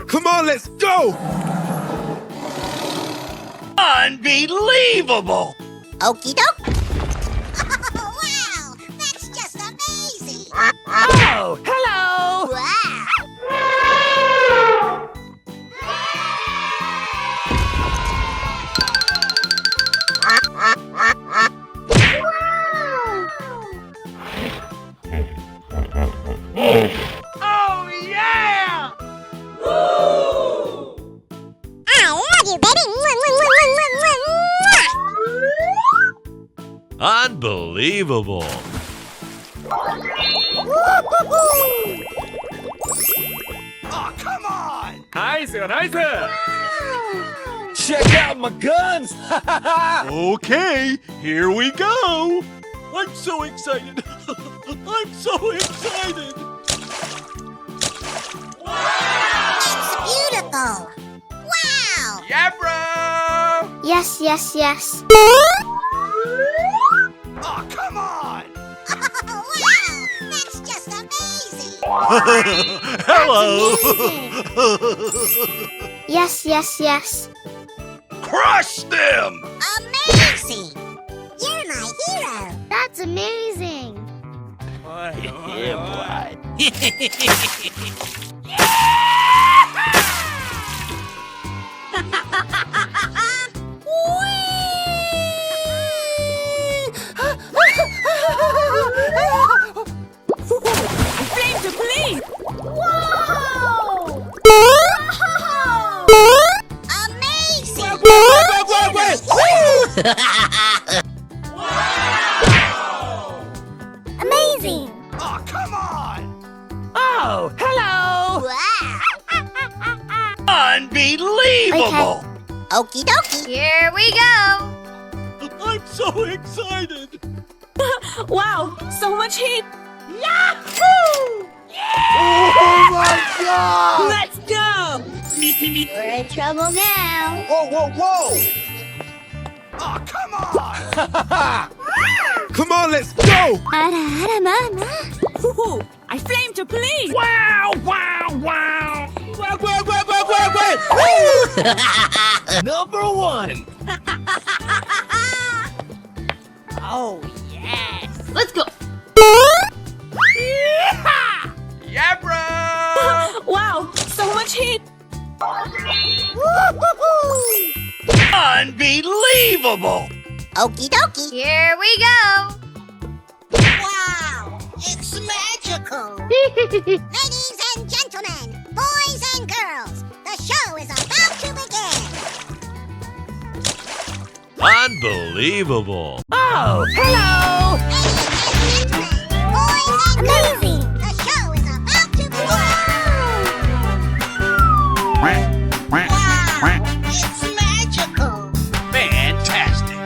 Come on, let's go! Unbelievable! Okie doke. Wow, that's just amazing. Oh, hello! Wow. Oh, yeah! I love you, baby. Unbelievable. Oh, come on! Nice, nice. Check out my guns. Okay, here we go. I'm so excited. I'm so excited. It's beautiful. Wow. Yeah, bro! Yes, yes, yes. Oh, come on! Wow, that's just amazing. Hello. Yes, yes, yes. Crush them! Amazing. You're my hero. That's amazing. Yeah, Flame to police! Whoa! Amazing. Amazing! Oh, come on! Oh, hello! Wow. Unbelievable! Okie dokie. Here we go! I'm so excited. Wow, so much heat! Yahoo! Oh my God! Let's go! We're in trouble now. Whoa, whoa, whoa! Oh, come on! Come on, let's go! Ara, mama. I flame to police! Wow, wow, wow! Number one. Oh, yes! Let's go! Yeah, bro! Wow, so much heat! Unbelievable! Okie dokie. Here we go! Wow, it's magical. Ladies and gentlemen, boys and girls, the show is about to begin. Unbelievable. Oh, hello! Ladies and gentlemen, boys and Amazing. girls, the show is about to begin. Wow, it's magical. Fantastic!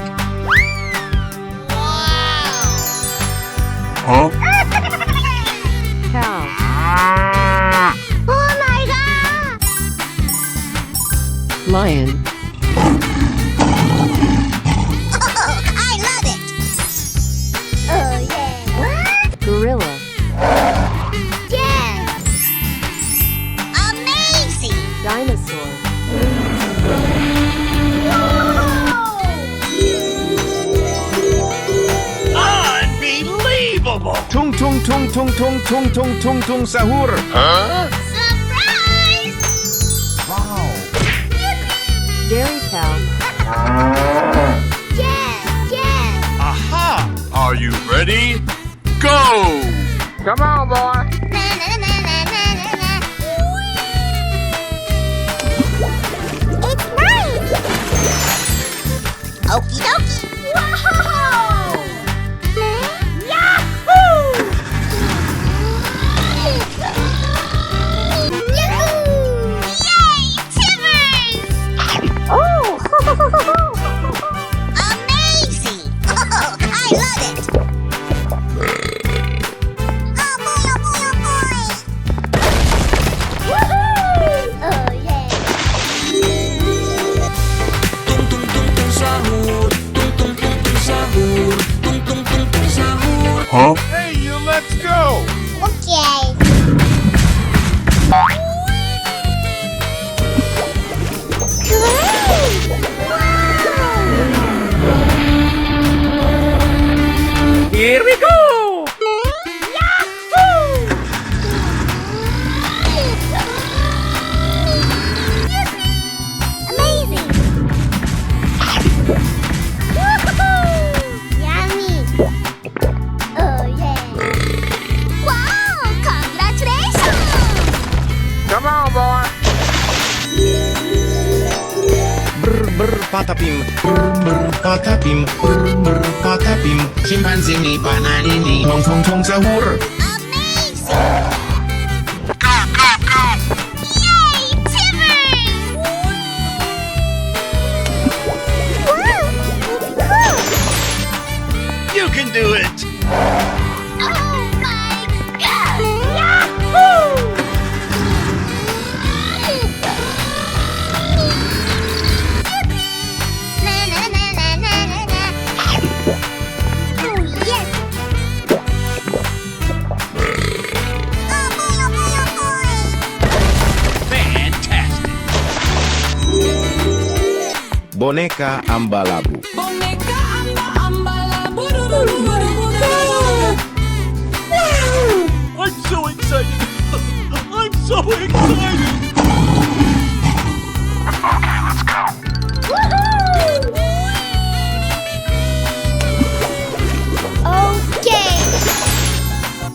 Wow. Oh my god! Lion, Oh, I love it. Oh yeah! gorilla, Yes! Amazing. dinosaur, Unbelievable! Tung tung tung tung tung tung tung tung tung sahur. Surprise! Wow. dairy cow, Yes! Yes! Aha! Are you ready? Go! Come on, boy. Na, na, na, na, na, na, na. It's nice. Okie dokie. Wow! Yahoo! Yay, Timbers! Amazing! Oh, I love it! Oh boy, oh boy, oh boy! Woohoo! Oh patapim, patapim, patapim. Chimpanzini, bananini, tong tong tong sahur. Amazing! You can do it. Oh my God! Yahoo! Na na na na na na na. Oh yes! Oh boy! Oh boy! Oh boy! Fantastic. Boneka ambalabu. Boneka amba amba la bururururururu. I'm so excited. I'm so excited. Okay.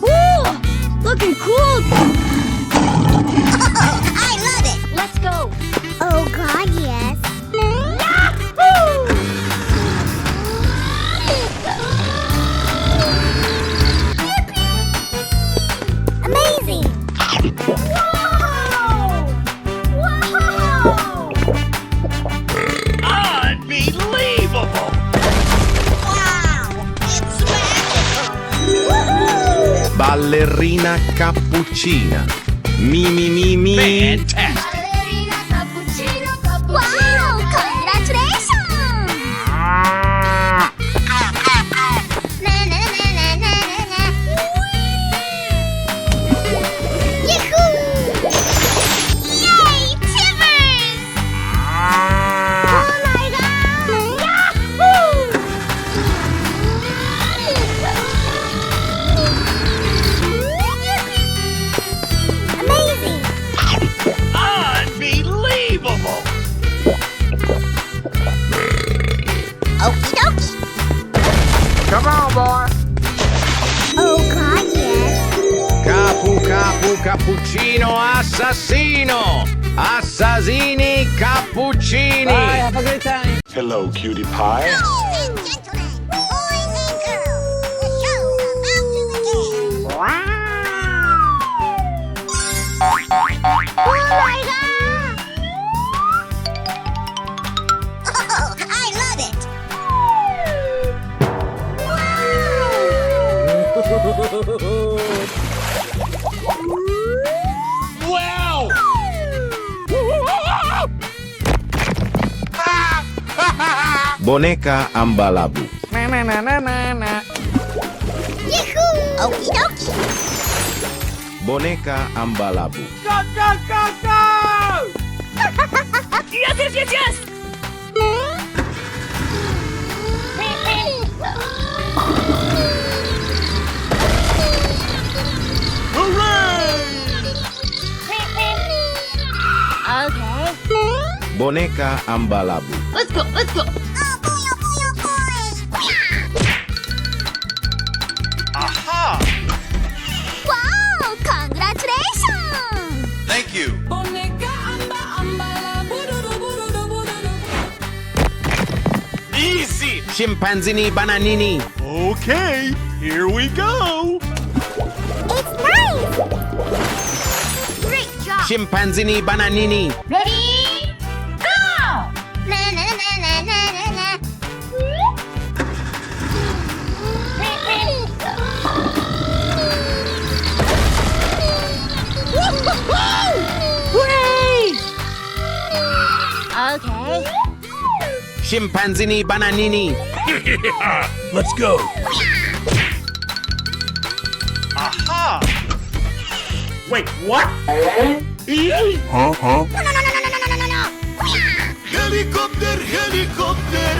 Woo! Looking cool. I love it. Let's go. Oh God, yes. Amazing! Whoa! Unbelievable. Wow! It's magical! Ballerina cappuccina. Mi mi mi mi. Fantastic. Wow! Congratulations! Na na na na na na na. Yahoo! Yay! Timbers! Oh my God! Yahoo! Amazing! Unbelievable. Okie dokie. Come on, boy. Oh God, yes. Capu capu cappuccino assassino. Assassini cappuccini. Hello, cutie pie. Ladies and gentlemen, boys and girls, the show is about to begin. Wow! Oh my God! Oh, I love it! Wow. Boneka ambalabu. Yahoo! Okie dokie. Boneka ambalabu. Yes, yes, yes, yes. Okay. Boneka ambalabu. Let's go. Let's go. Oh boy, oh boy, oh boy! Aha. Wow! Congratulations! Thank you. Boneka amba amba la bururururururu. Easy. Chimpanzini bananini. Okay, here we go. It's nice! Great job! Chimpanzini bananini. Ready? Go! Na na na na na na na. Hooray! Okay. Chimpanzini bananini. Let's go. Aha. Wait, what? Huh? Huh? No, no, no, no, no, no, no, no, no. Helicopter, helicopter.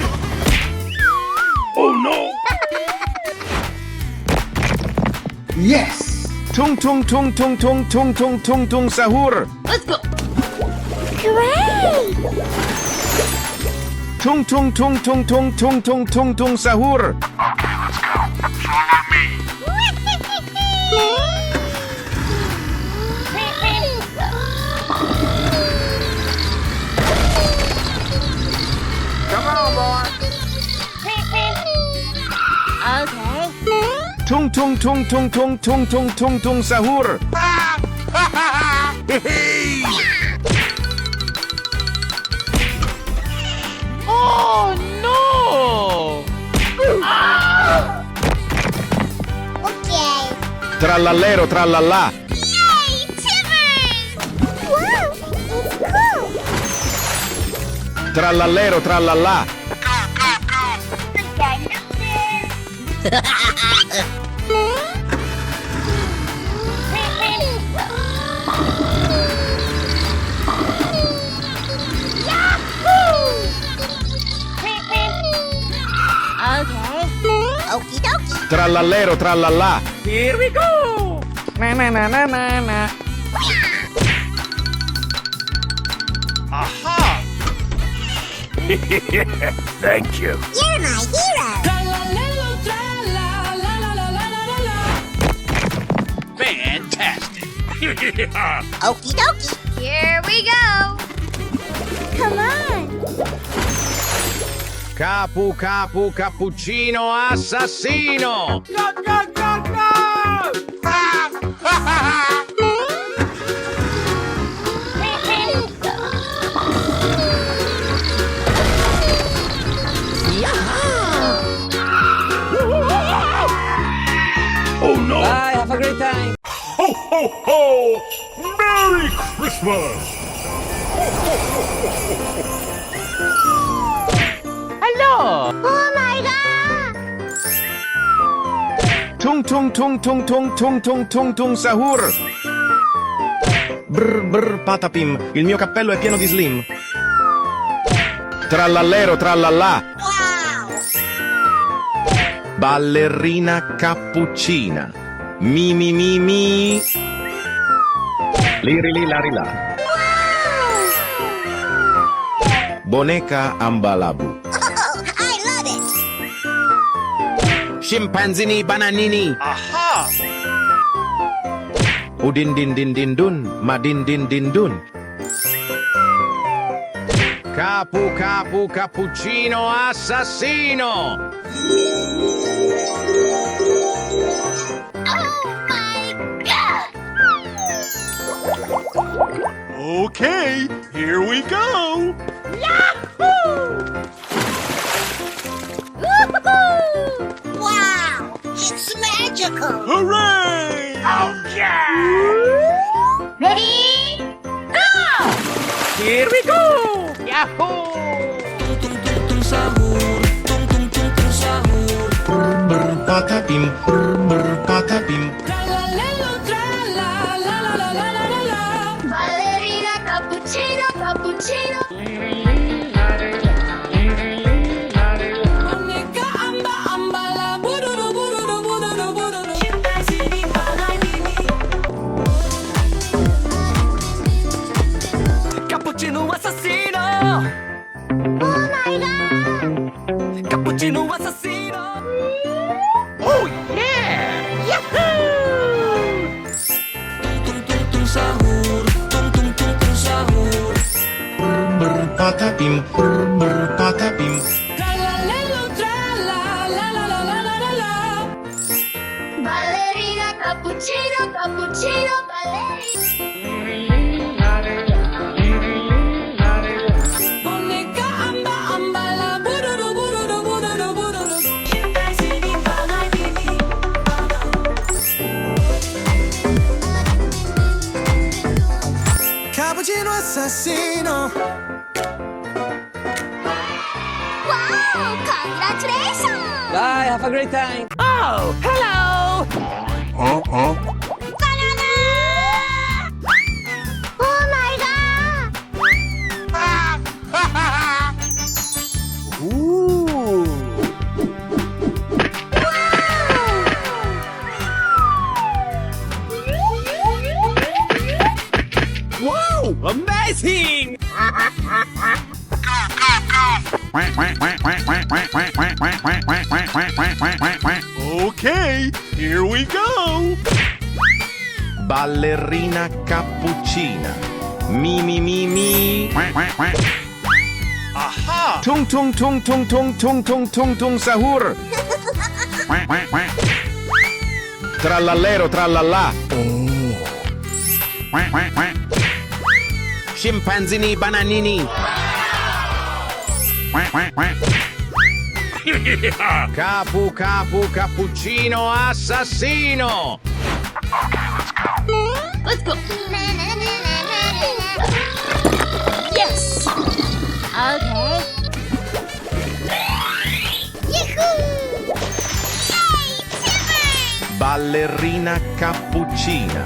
Oh no. Yes. Tung tung tung tung tung tung tung tung tung sahur. Let's go. Great! Tung tung tung tung tung tung tung tung tung sahur. Come Tung tung tung tung tung tung tung tung tung sahur. Oh no! Okay. Trallallero trallallà. Yay, Timmers! Wow, it's cool. Trallallero trallallà. Okie dokie. Trallallero trallallà. Here we go! Na na na na na na. Aha! Thank you. You're my hero. Fantastic! Okie dokie. Here we go. Come on. Capu capu cappuccino assassino. Oh no! Bye, have a great time! Ho ho ho! Merry Christmas! Hello! Oh my god. Tung tung tung tung tung tung tung tung tung sahur. Brr brr patapim, il mio cappello è pieno di slim. Trallallero trallallà. Wow. Ballerina cappuccina. Mi mi mi mi. Liri li lari la. Boneca ambalabu. Oh, I love it. Scimpanzini bananini. Aha! Udin din din din dun, madin din din dun. Capu capu cappuccino assassino. Oh my god. Okay, here we go. Wow, it's magical. Hooray! Ready? Go! Here we go! Yahoo! Brr patapim, brr patapim. Ballerina cappuccino, cappuccino. Cappuccino assassino! Oh my god. Cappuccino assassino! Oh yeah! Yahoo! Brr patapim, brr patapim. Ballerina cappuccino, cappuccino, ballerina. Cappuccino assassino! Wow, congratulations. Bye, have a great time! Oh, hello! Banana! Oh my god. Ooh. Wow, amazing! Okay, here we go. Ballerina cappuccina. Mi mi mi mi. Aha! Tung tung tung tung tung tung tung tung tung sahur. Trallallero trallallà. Scimpanzini bananini. Capu capu cappuccino assassino. Let's go. Yes. Okay. Yahoo! Yay, Timber! Ballerina cappuccina.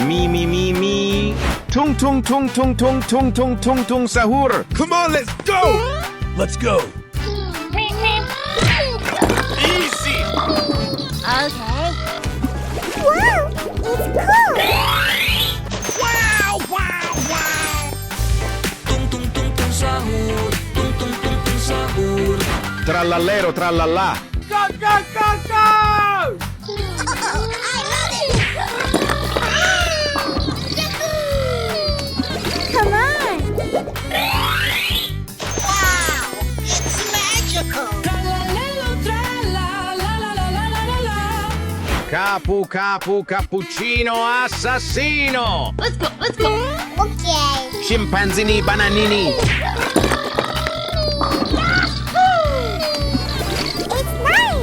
Mi mi mi mi. Tung tung tung tung tung tung tung tung tung sahur. Come on, let's go! Let's go. Easy. Okay. Wow, it's cool! Wow, wow, wow! Trallallero trallallà. Go, go, go, go! Oh, I love it! Yahoo! Come on! Wow, it's magical! Capu capu cappuccino assassino. Let's go. Let's go. Okay. Scimpanzini bananini. It's nice!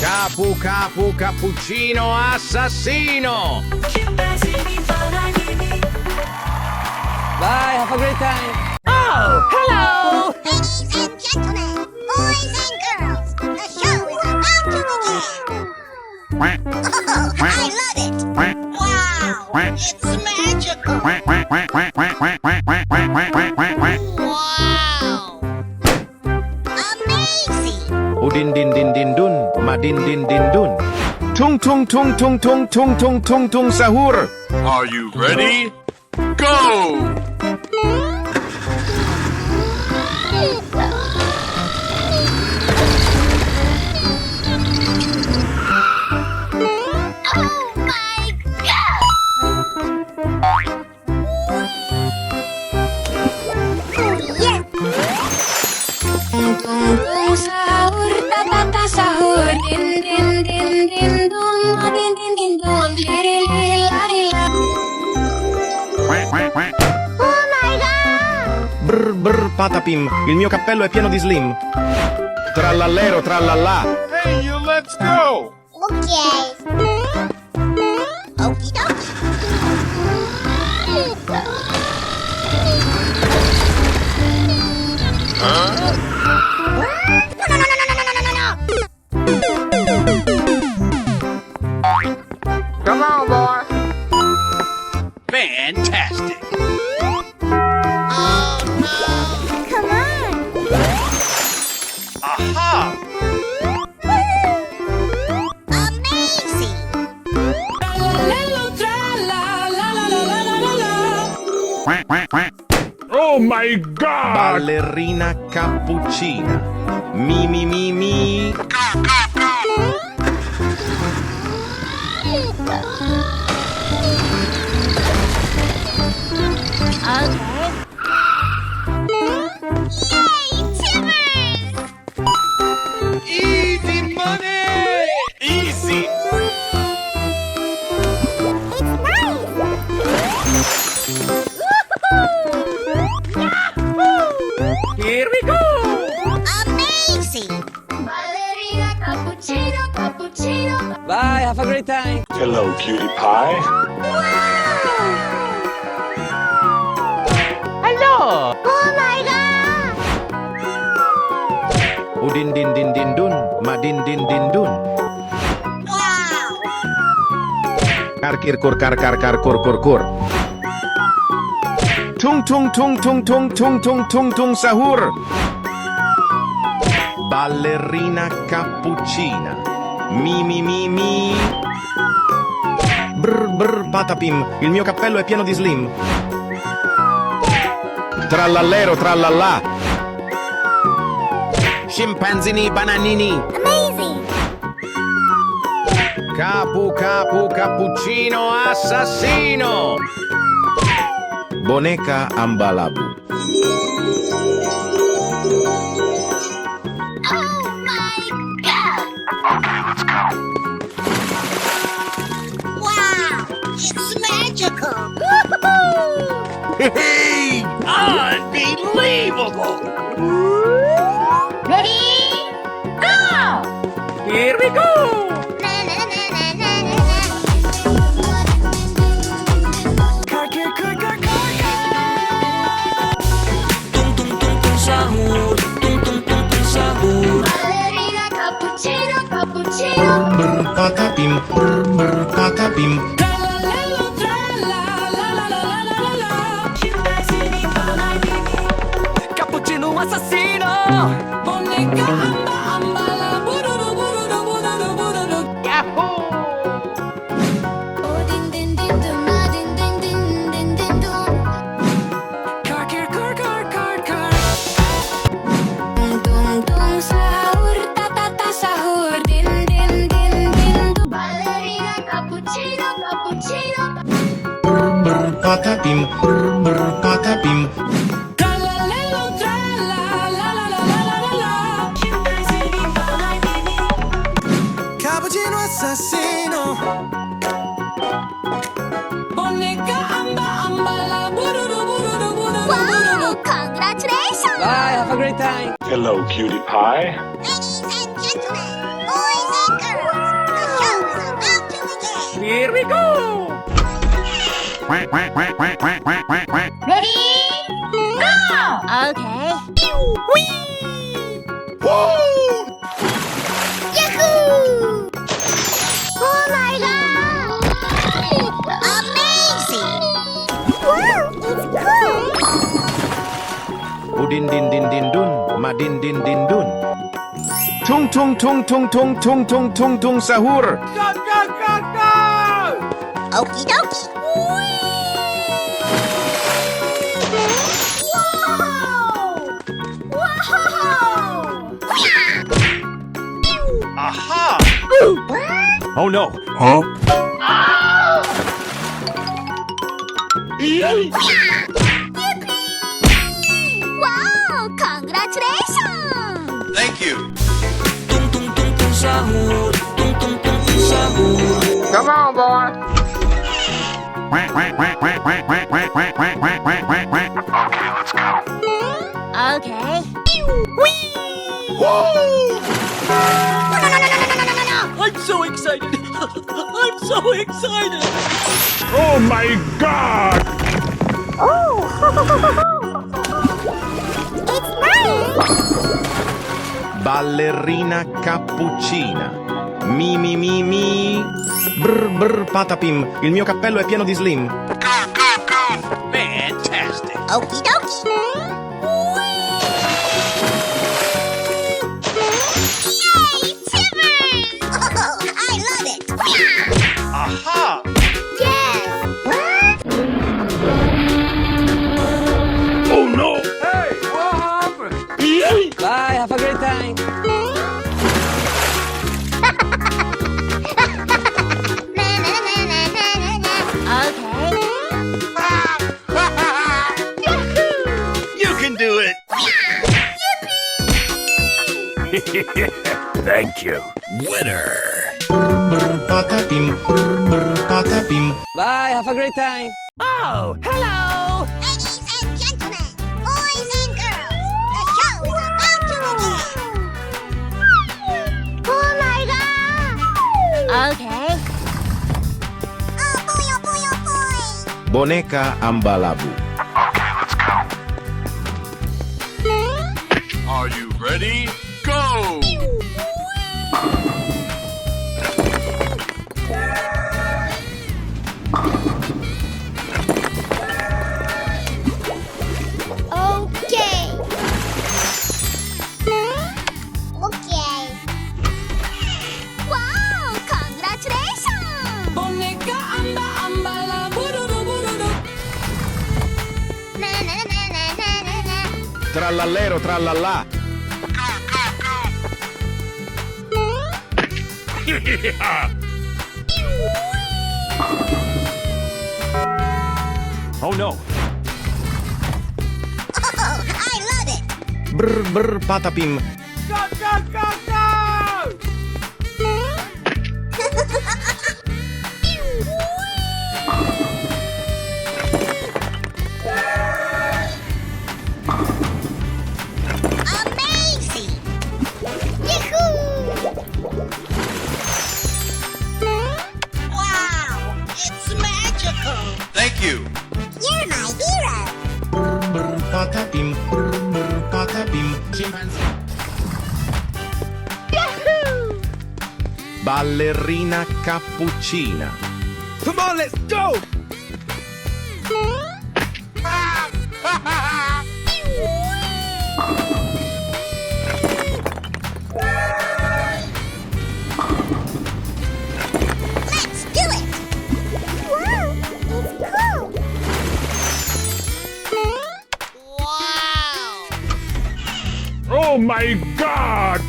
Capu capu cappuccino assassino. Bye, have a great time. Oh, hello! Ladies and gentlemen, boys and girls, the show is about to begin! Oh, I love it! Wow, it's magical! Wow! Amazing! Udin din din din dun, madin din din dun. Tung tung tung tung tung tung tung tung tung sahur. Are you ready? Go! Oh my God! Oh yeah! Sahur, tatata sahur, din din din din dum, din din din dum, lirililarila. Oh my God! Brr brr patapim, il mio cappello è pieno di slim. Trallallero trallallà. Hey, you, let's go! Okay. Okie dokie. Come on, boy. Fantastic! Come on. Aha! Amazing. Oh my God! Ballerina cappuccina. Mi mi mi mi. Yay, Timbers! Easy money! Easy! It's nice. Here we go! Amazing. Ballerina, cappuccino, cappuccino. Bye, have a great time. Hello, cutie pie. Hello! Oh my God. Udin din din din dun, madin din din dun. Wow. Karkir kur kar kar kar kur kur kur. Tung tung tung tung tung tung tung tung tung sahur. Ballerina cappuccina. Mi mi mi mi. Brr brr patapim, il mio cappello è pieno di slim. Trallallero trallallà. Scimpanzini bananini. Amazing. Capu capu cappuccino assassino. Boneca ambalabu. Oh my God. Unbelievable! Ready? Go! Here we go! Na na na na na na Car, car, car, car, car, Ballerina cappuccino, cappuccino. Patapim, patapim. Cappuccino assassino! Bonica amba amba la bururu bururu bururu bururu. Yahoo! Oh, din din din dum, ah, din din din din din dum. Car, car, car, car, car, car. Tung tung tung sahur, ta ta ta sahur, din din din din dum. Ballerina cappuccino, cappuccino. Patapim, patapim. Tralalelo, trala, la la la la la la la. Cappuccino assassino. Bonica amba amba la bururu bururu bururu Wow! bururu. Congratulations! Bye, have a great time. Hello, cutie pie. Ladies and gentlemen, boys and girls, the show is about to begin. Here we go! Ready? Go! Okay. Whoa! Yahoo! Oh my god! Amazing! Wow, it's cool! Udin din din din dun, madin din din dun. Tung tung tung tung tung tung tung tung tung sahur. Go, go, go, go! Okie dokie! Aha! Oh no. Wow! Congratulations! Thank you. Tung tung tung tung sahur, tung tung tung tung sahur. Come on, boy. Okay. I'm so excited. I'm so excited. Oh my god! It's nice! Ballerina cappuccina. Mi mi mi mi. Brr brr patapim. Il mio cappello è pieno di slim. Fantastic. Okie dokie! Yay! Timbers! Oh, I love it! Aha! Yes! Oh no! Hey, what happened? Bye, have a great time. Na na na na na na na. Okay. You can do it. Thank you. Brr patapim, brr patapim. Bye, have a great time. Oh, hello! Ladies and gentlemen, boys and girls, the show is about to begin. Oh my god! Okay. Oh boy, oh boy, oh boy! Boneka ambalabu. Are you ready? Go! Okay. Okay. Wow! Congratulations! Bonica amba amba la bururu bururu. Na na na na na na na. Trallallero trallallà. Oh no. Oh, I love it! Brr brr patapim. Go, go, go, go! Ballerina cappuccina. Come on, let's go! Let's do it! Wow, it's cool! Wow! Oh my god!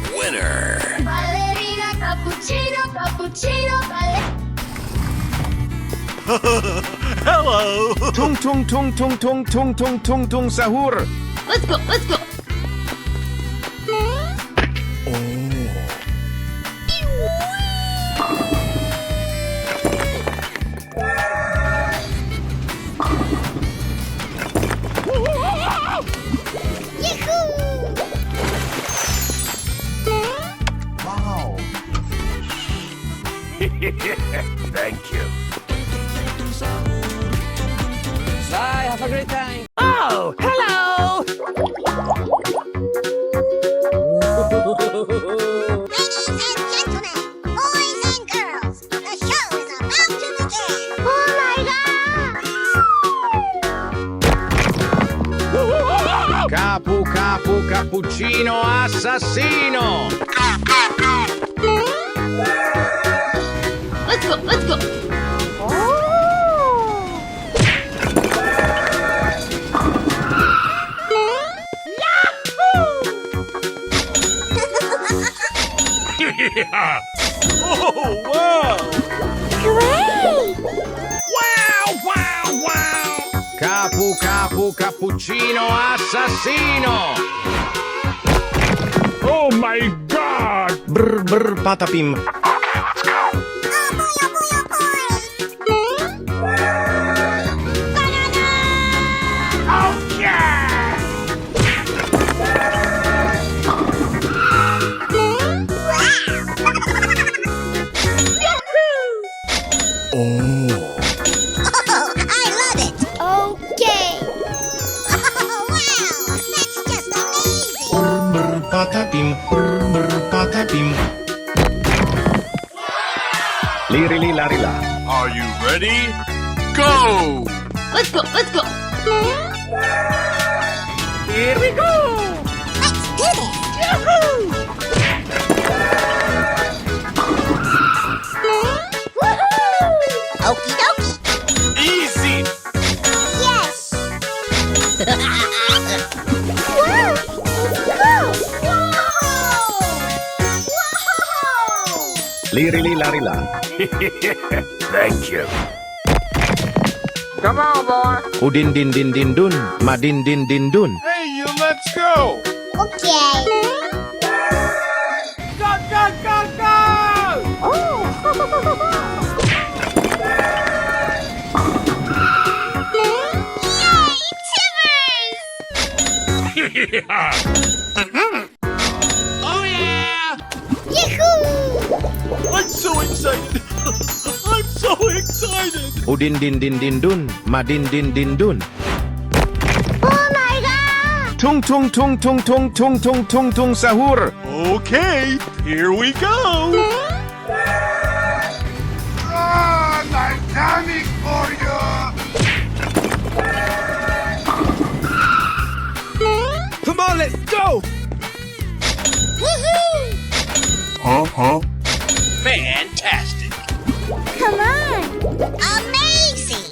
Ballerina cappuccino, cappuccino, Hello! Tung tung tung tung tung tung tung tung tung sahur. Let's go, let's go. Thank you. Bye, have a great time. Oh, hello! Ladies and gentlemen, boys and girls, the show is about to begin! Oh my god! Capu capu cappuccino assassino. Let's go, let's go. Yeah. Oh, wow! Capu capu cappuccino assassino. Oh my god! Brr brr patapim. Oh, I love it! Okay! Oh, wow! That's just amazing! Brr patapim. Brr patapim. Lirili larila. Are you ready? Go! Let's go, let's go. Here we go! Let's do this! Okie dokie! Easy! Yes! Wow! Lirili larila. Thank you. Come on, boy. Udin din din din dun. Madin din din dun. Hey, you, let's go! Okay! Go, go, go, go! Yay! Timbers! Yeah. Oh, yeah! Yahoo! I'm so excited! I'm so excited! Udin din din din dun. Madin din din dun. Oh my god! Tung tung tung tung tung tung tung tung tung sahur. Okay, here we go! Coming for you! Come on, let's go! Woohoo! Huh? Fantastic! Come on! Amazing!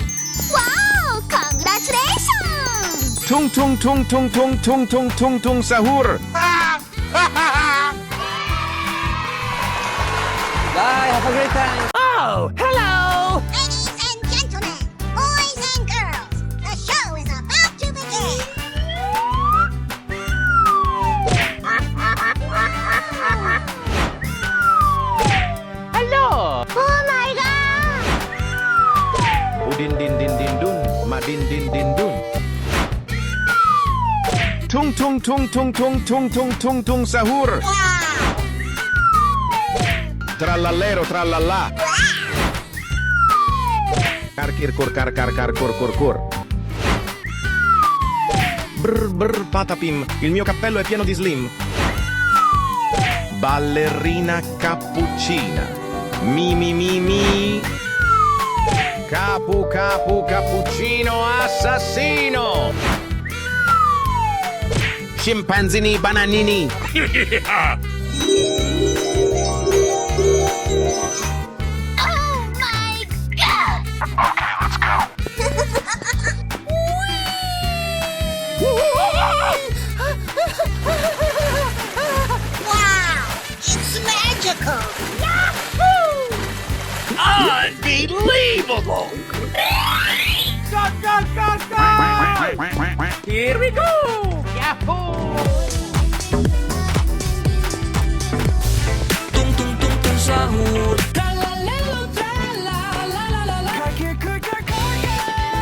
Wow! Congratulations! Tung tung tung tung tung tung tung tung tung sahur. Bye, have a great time. Oh, hello! Ladies and gentlemen, boys and girls, the show is about to begin! Hello! Oh my god! Udin din din din dun. Madin din din dun. Tung tung tung tung tung tung tung tung tung sahur. Wow! Trallallero trallalla. Kar kir kur kar kar kar kur kur kur. Brr brr patapim, il mio cappello è pieno di slim. Ballerina cappuccina. Mi mi mi mi. Capu capu cappuccino assassino. Scimpanzini bananini. Oh my god! Okay, let's go. Wow! It's magical! Unbelievable! Here we go! Yahoo! Tung tung tung tung sahur. Tralalelo trala la la la la.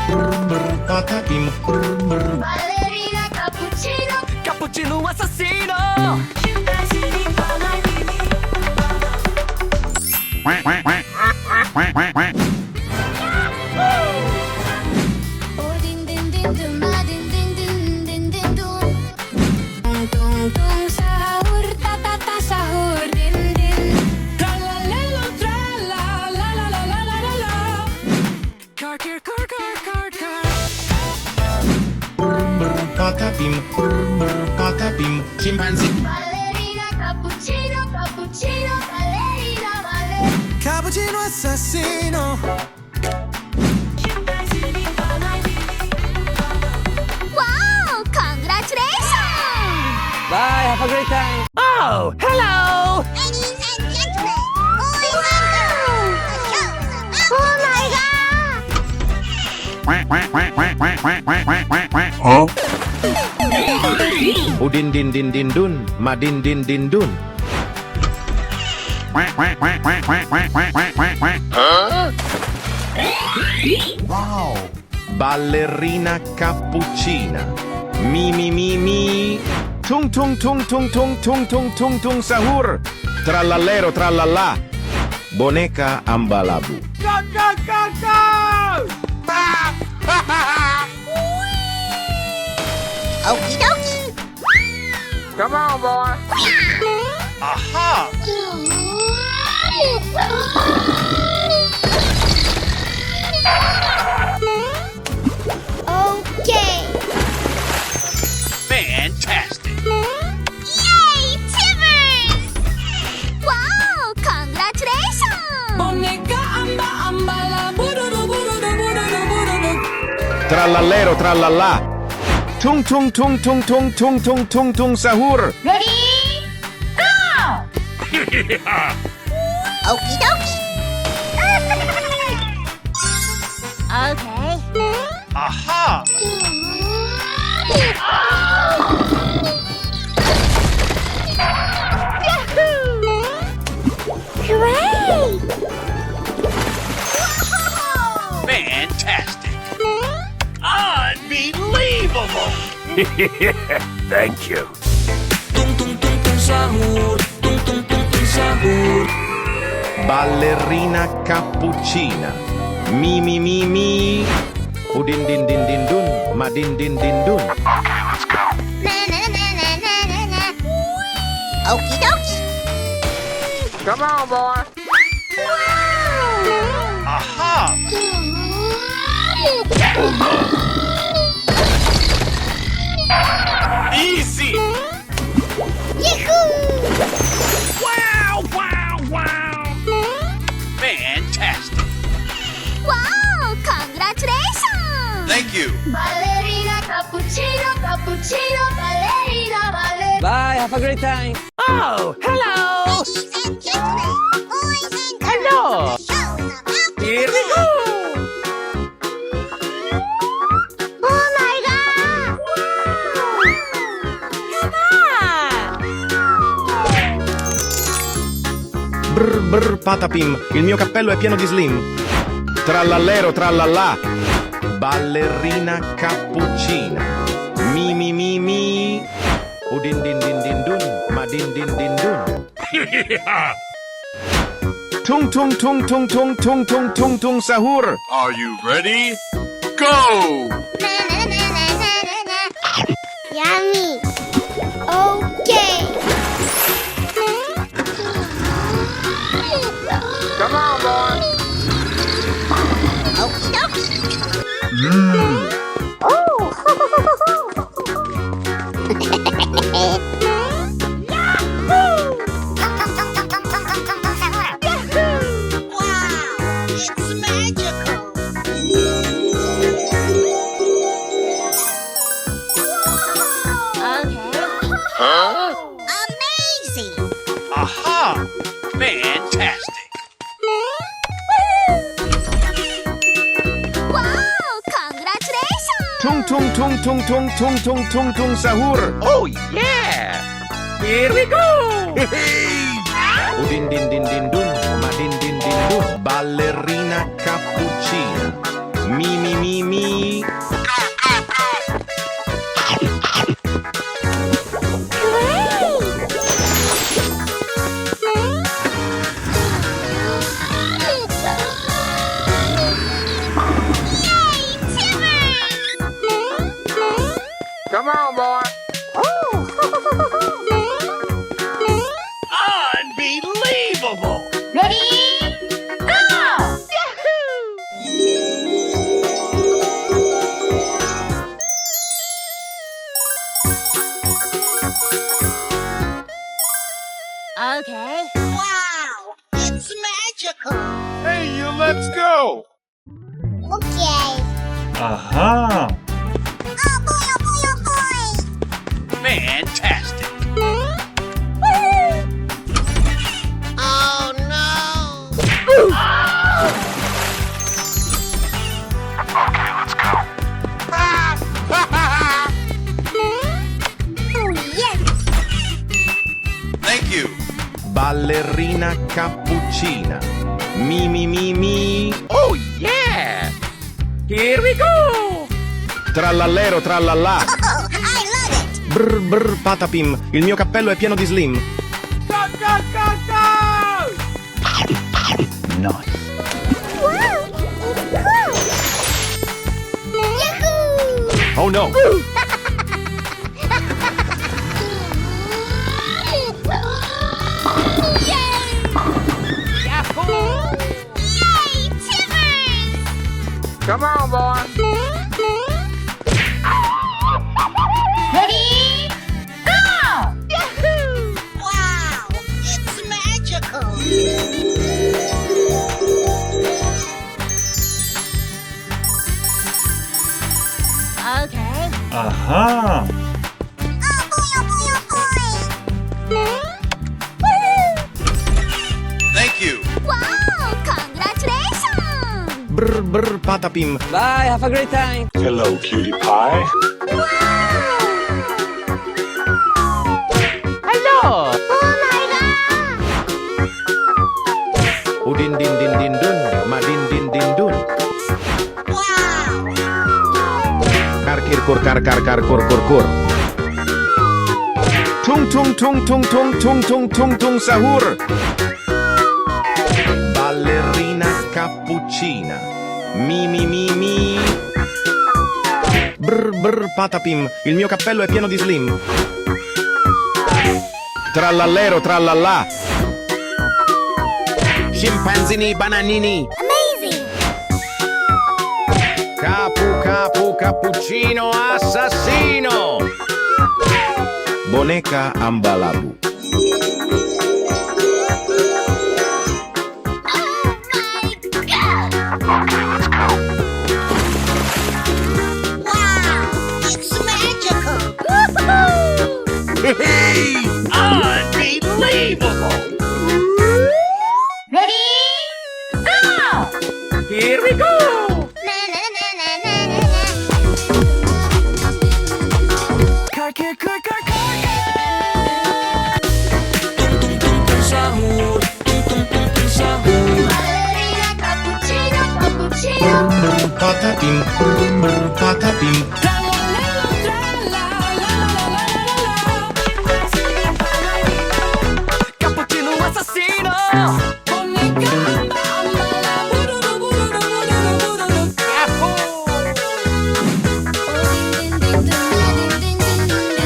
Brr brr patapim, brr brr. Ballerina cappuccino. Cappuccino assassino. Oh din din din dum, ah din din din din din dum. Tung tung tung sahur, ta ta ta sahur, din din. Tralalelo trala la la la la la la la. Car car car car car car. Brr brr patapim, brr brr patapim. Scimpanzini. Ballerina cappuccino, cappuccino, ballerina, ballerina. Cappuccino assassino. Wow! Congratulations! Bye, have a great time. Oh, hello! Ladies and gentlemen, boys and girls, the show is about Oh my god! Udin din din din dun, madin din din dun. Wow. Ballerina cappuccina. Mi mi mi mi. Tung tung tung tung tung tung tung tung tung sahur. Trallallero trallallà. Boneca ambalabu. Okie dokie! Aha! Okay! Fantastic! Yay, Timbers! Wow! Congratulations! Boneca amba amba la bururu bururu bururu bururu. Trallallero trallallà. Tung tung tung tung tung tung tung tung tung sahur. Ready? Go! Okie dokie! Okay. Aha! Hooray! Fantastic! Unbelievable! Thank you. Tung tung tung tung sahur. Tung tung tung tung sahur. Ballerina cappuccina. Mi mi mi mi. Udin din din din dun, madin din din dun. Okay, let's go. Na na na na na na na. Okie dokie! Aha! Easy! Yahoo! Wow! Wow! Wow! Fantastic! Wow! Congratulations! Thank you. Ballerina cappuccino, cappuccino, ballerina, ballerina. Bye, have a great time. Oh, hello! Ladies and gentlemen, boys and girls, Hello! the show is about Here we go! Oh my god! Brr brr patapim, il mio cappello è pieno di slim. Trallallero trallallà. Ballerina cappuccina. Mi mi mi mi. Udin din din din dun, madin din din dun. Tung tung tung tung tung tung tung tung tung sahur. Are you ready? Go! Na na na na na na na. Yummy. Okay. Come on, boy. Okie dokie. Wow, it's magical. Huh? Amazing. Aha! Fantastic! Wow! Congratulations! Tung tung tung tung tung tung tung tung tung sahur. Oh, yeah! Here we go! Udin din din din dun, madin din din dun. Ballerina cappuccina. Mi mi mi mi. Come on, boy. Unbelievable! Okay. Wow, it's magical. Hey, you, let's go. Okay. Aha. Oh boy, oh boy, oh boy. Fantastic! Oh no. Oh yes. Thank you! Ballerina cappuccina. Mi mi mi mi. Oh, yeah! Here we go! Trallallero trallallà. Oh, I love it. Brr brr patapim. Il mio cappello è pieno di slim. Go, go, go, go! Nice. Wow! Cool! Yahoo! Oh no. Yay, Timbers! Come on, boy. Ready? Go! Yahoo! Wow, it's magical. Okay. Aha. Oh boy, oh boy, oh boy. Thank you! Wow! Congratulations! Brr brr patapim. Bye, have a great time. Hello, cutie pie. Oh my god! Udin din din din dun, madin din din dun. Wow. Kar kur kar kar kar kur kur kur. Tung tung tung tung tung tung tung tung tung sahur. Ballerina cappuccina. Mi mi mi mi. Brr brr patapim. Il mio cappello è pieno di slim. Trallallero trallallà. Scimpanzini bananini. Amazing! Capu capu cappuccino assassino. Boneca ambalabu. Wow, it's magical. Hey! Unbelievable! Ready? Go! Here we go! Na na na na na na na. Car, car, car, car, car. Tung, tung, tung, tung, sahur. Tung, tung, tung, tung, sahur. Ballerina cappuccino, cappuccino. Brr patapim. Brr patapim. Trallalero, tralla, la, la, la, la, la, la. Cappuccino assassino. Boneca, amba, amba, la, bururu, bururu, bururu, bururu. Yahoo! Oh, din din din din, din din din din.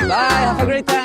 Bye, have a great time.